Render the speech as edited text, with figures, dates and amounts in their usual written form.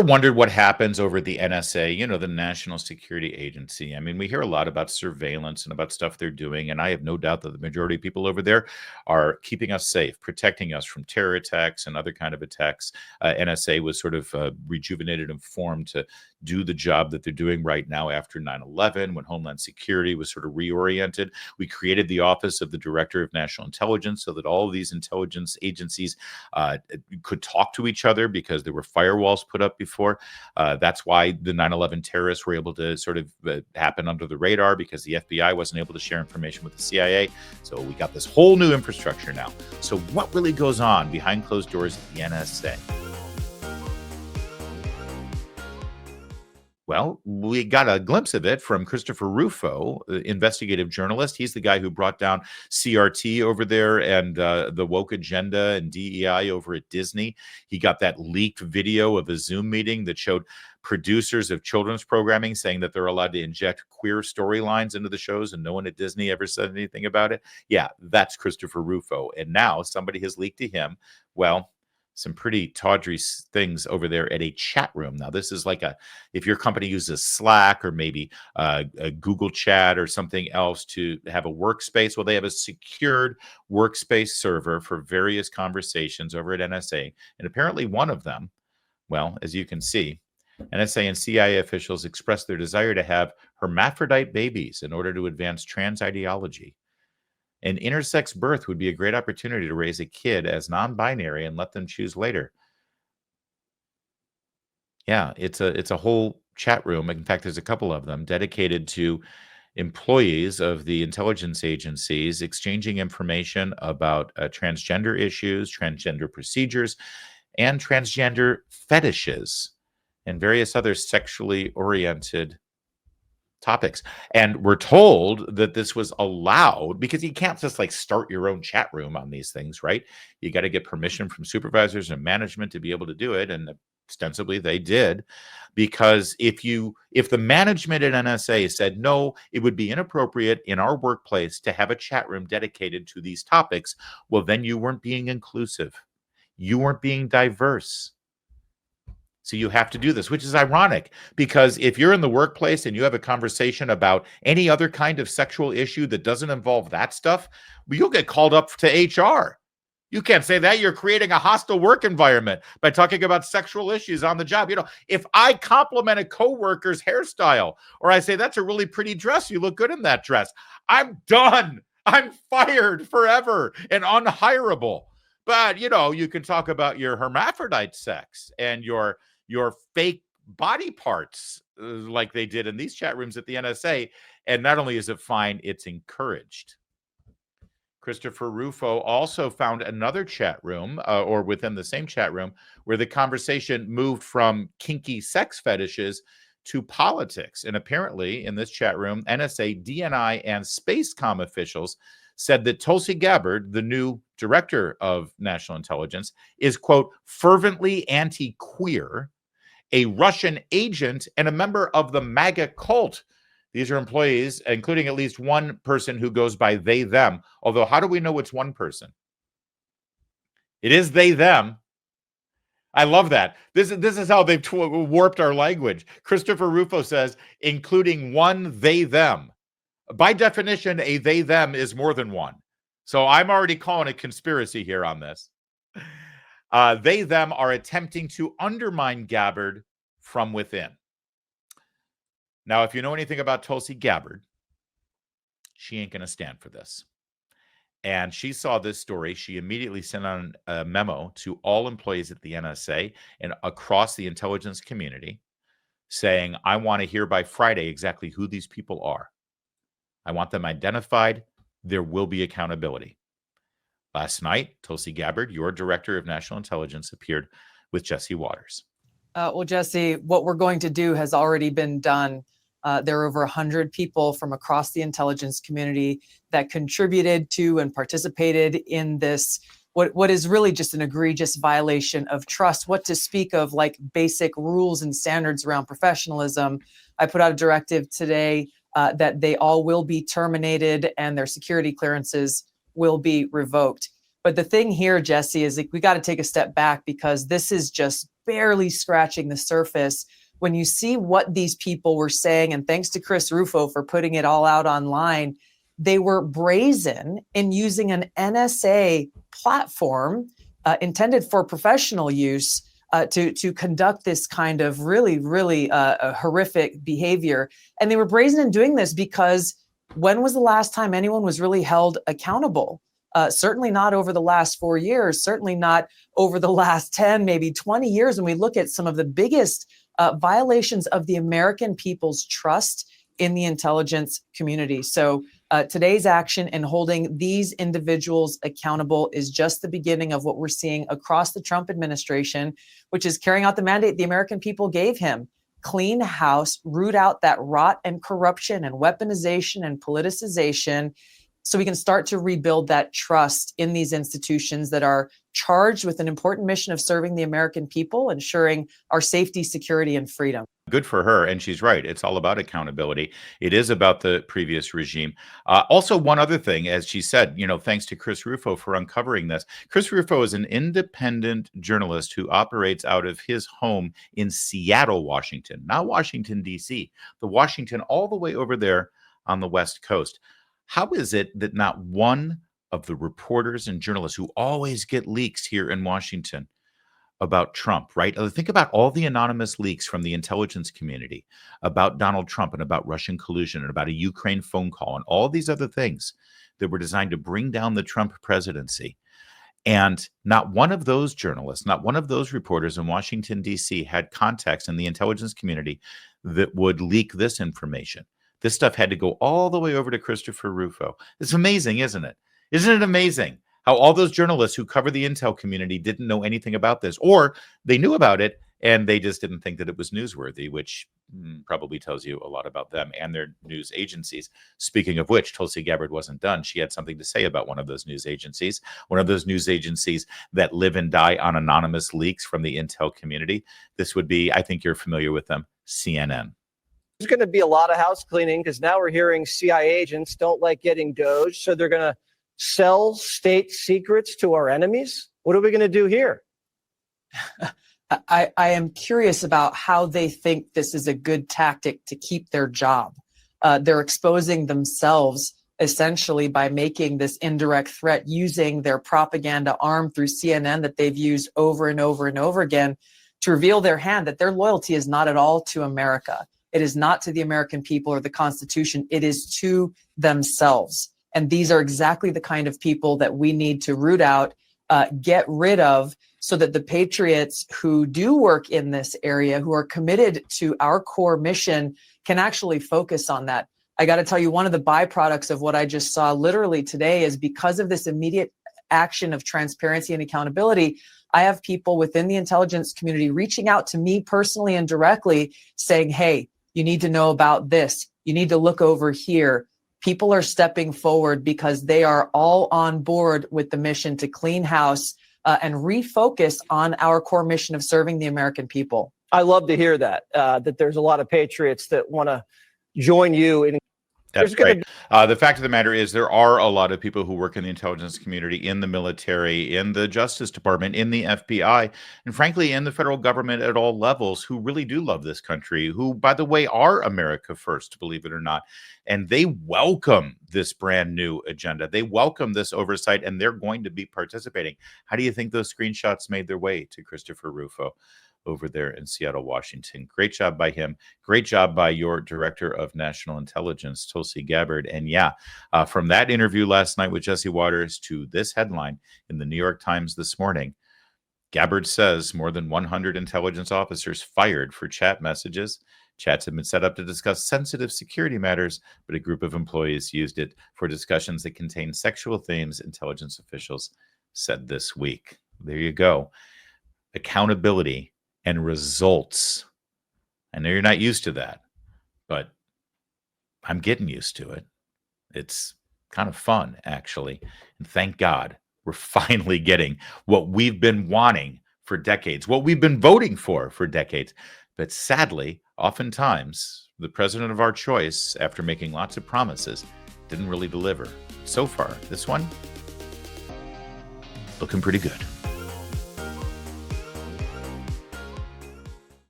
ever wondered what happens over at the NSA, the National Security Agency? I mean, we hear a lot about surveillance and about stuff they're doing, and I have no doubt that the majority of people over there are keeping us safe, protecting us from terror attacks and other kind of attacks. NSA was sort of rejuvenated and formed to do the job that they're doing right now after 9/11, when Homeland Security was sort of reoriented. We created the Office of the Director of National Intelligence so that all of these intelligence agencies could talk to each other because there were firewalls put up before. That's why the 9/11 terrorists were able to sort of happen under the radar, because the FBI wasn't able to share information with the CIA. So we got this whole new infrastructure now. So what really goes on behind closed doors at the NSA? Well, we got a glimpse of it from Christopher Rufo, the investigative journalist. He's the guy who brought down CRT over there and the woke agenda and DEI over at Disney. He got that leaked video of a Zoom meeting that showed producers of children's programming saying that they're allowed to inject queer storylines into the shows, and no one at Disney ever said anything about it. Yeah, that's Christopher Rufo. And now somebody has leaked to him, well, some pretty tawdry things over there at a chat room. Now, this is like if your company uses Slack or maybe a Google Chat or something else to have a workspace, well, they have a secured workspace server for various conversations over at NSA. And apparently one of them, well, as you can see, NSA and CIA officials expressed their desire to have hermaphrodite babies in order to advance trans ideology. An intersex birth would be a great opportunity to raise a kid as non-binary and let them choose later. Yeah, it's a whole chat room. In fact, there's a couple of them dedicated to employees of the intelligence agencies exchanging information about transgender issues, transgender procedures, and transgender fetishes, and various other sexually oriented topics. And we're told that this was allowed because you can't just like start your own chat room on these things, right? You got to get permission from supervisors and management to be able to do it. And ostensibly they did, because if the management at NSA said, no, it would be inappropriate in our workplace to have a chat room dedicated to these topics, well, then you weren't being inclusive. You weren't being diverse. So you have to do this, which is ironic, because if you're in the workplace and you have a conversation about any other kind of sexual issue that doesn't involve that stuff, well, you'll get called up to HR. You can't say that. You're creating a hostile work environment by talking about sexual issues on the job. If I compliment a coworker's hairstyle, or I say, that's a really pretty dress, you look good in that dress, I'm done. I'm fired forever and unhireable. But, you can talk about your hermaphrodite sex and your fake body parts like they did in these chat rooms at the NSA. And not only is it fine, it's encouraged. Christopher Rufo also found another chat room, or within the same chat room, where the conversation moved from kinky sex fetishes to politics. And apparently in this chat room, NSA, DNI, and Spacecom officials said that Tulsi Gabbard, the new director of national intelligence, is, quote, fervently anti-queer, a Russian agent, and a member of the MAGA cult. These are employees, including at least one person who goes by they, them. Although, how do we know it's one person? It is they, them. I love that. This is how they've warped our language. Christopher Rufo says, including one they, them. By definition, a they, them is more than one. So I'm already calling a conspiracy here on this. They, them are attempting to undermine Gabbard from within. Now, if you know anything about Tulsi Gabbard, she ain't going to stand for this. And she saw this story. She immediately sent out a memo to all employees at the NSA and across the intelligence community saying, I want to hear by Friday exactly who these people are. I want them identified. There will be accountability. Last night, Tulsi Gabbard, your director of national intelligence, appeared with Jesse Waters. Well, Jesse, what we're going to do has already been done. There are over 100 people from across the intelligence community that contributed to and participated in this, what is really just an egregious violation of trust. What to speak of like basic rules and standards around professionalism. I put out a directive today that they all will be terminated and their security clearances will be revoked. But the thing here, Jesse, is like, we got to take a step back, because this is just barely scratching the surface. When you see what these people were saying, and thanks to Chris Rufo for putting it all out online, they were brazen in using an NSA platform intended for professional use to conduct this kind of really horrific behavior. And they were brazen in doing this because when was the last time anyone was really held accountable? Certainly not over the last 4 years, certainly not over the last 10, maybe 20 years. When we look at some of the biggest violations of the American people's trust in the intelligence community. So today's action in holding these individuals accountable is just the beginning of what we're seeing across the Trump administration, which is carrying out the mandate the American people gave him. Clean house, root out that rot and corruption and weaponization and politicization, so we can start to rebuild that trust in these institutions that are charged with an important mission of serving the American people, ensuring our safety, security, and freedom. Good for her. And she's right. It's all about accountability. It is about the previous regime. Also, one other thing, as she said, thanks to Chris Rufo for uncovering this. Chris Rufo is an independent journalist who operates out of his home in Seattle, Washington, not Washington, D.C., the Washington all the way over there on the West Coast. How is it that not one of the reporters and journalists who always get leaks here in Washington about Trump, right? Think about all the anonymous leaks from the intelligence community about Donald Trump and about Russian collusion and about a Ukraine phone call and all these other things that were designed to bring down the Trump presidency. And not one of those journalists, not one of those reporters in Washington, D.C. had contacts in the intelligence community that would leak this information. This stuff had to go all the way over to Christopher Rufo. It's amazing, isn't it? Isn't it amazing how all those journalists who cover the intel community didn't know anything about this, or they knew about it and they just didn't think that it was newsworthy, which probably tells you a lot about them and their news agencies. Speaking of which, Tulsi Gabbard wasn't done. She had something to say about one of those news agencies that live and die on anonymous leaks from the intel community. This would be, I think you're familiar with them, CNN. There's going to be a lot of house cleaning, because now we're hearing CIA agents don't like getting Doge, so they're going to sell state secrets to our enemies. What are we going to do here? I am curious about how they think this is a good tactic to keep their job. They're exposing themselves essentially by making this indirect threat, using their propaganda arm through CNN that they've used over and over and over again to reveal their hand, that their loyalty is not at all to America. It is not to the American people or the Constitution. It is to themselves. And these are exactly the kind of people that we need to root out, get rid of, so that the patriots who do work in this area, who are committed to our core mission, can actually focus on that. I got to tell you, one of the byproducts of what I just saw literally today is, because of this immediate action of transparency and accountability, I have people within the intelligence community reaching out to me personally and directly saying, hey, you need to know about this. You need to look over here. People are stepping forward because they are all on board with the mission to clean house and refocus on our core mission of serving the American people. I love to hear that, that there's a lot of patriots that want to join you in. That's right. The fact of the matter is, there are a lot of people who work in the intelligence community, in the military, in the Justice Department, in the FBI, and frankly, in the federal government at all levels, who really do love this country, who, by the way, are America first, believe it or not. And they welcome this brand new agenda. They welcome this oversight, and they're going to be participating. How do you think those screenshots made their way to Christopher Rufo over there in Seattle, Washington? Great job by him. Great job by your Director of National Intelligence, Tulsi Gabbard. And yeah, from that interview last night with Jesse Waters to this headline in the New York Times this morning, Gabbard says more than 100 intelligence officers fired for chat messages. Chats have been set up to discuss sensitive security matters, but a group of employees used it for discussions that contain sexual themes, intelligence officials said this week. There you go. Accountability and results. I know you're not used to that, but I'm getting used to it. It's kind of fun, actually. And thank God we're finally getting what we've been wanting for decades, what we've been voting for decades. But sadly, oftentimes, the president of our choice, after making lots of promises, didn't really deliver. So far, this one, looking pretty good.